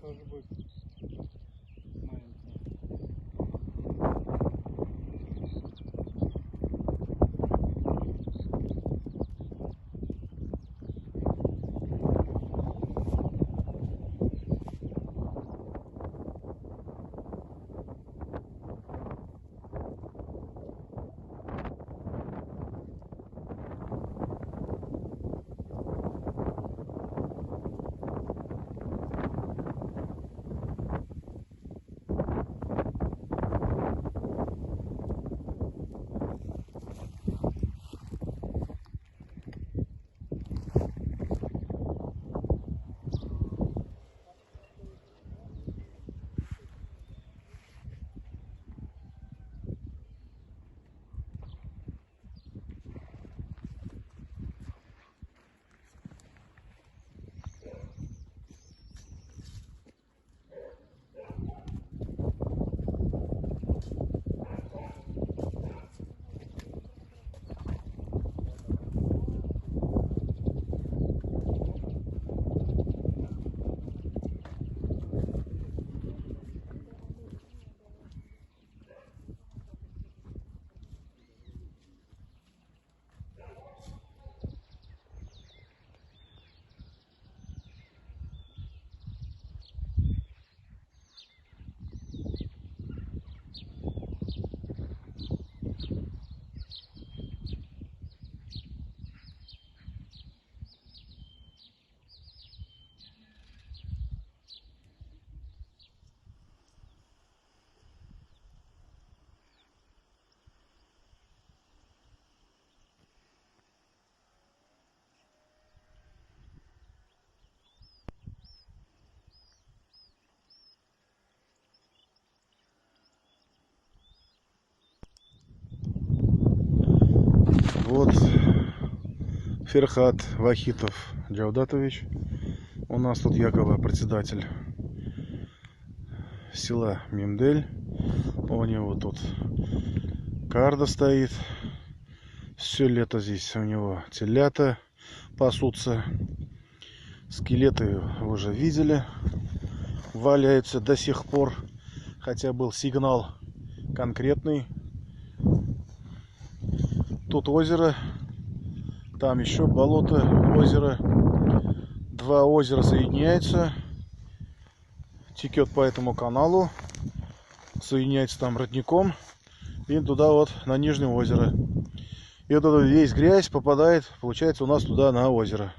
тоже будет маленький. Вот Ферхат Вахитов Джавдатович. У нас тут якобы председатель села Мемдель. У него тут карда стоит. Все лето здесь у него телята пасутся. Скелеты вы уже видели. Валяются до сих пор. Хотя был сигнал конкретный. Тут озеро. Там еще болото, озеро. Два озера соединяются. Текет по этому каналу. Соединяется там родником. И туда вот на нижнее озеро. И вот эта весь грязь попадает, получается, у нас туда на озеро.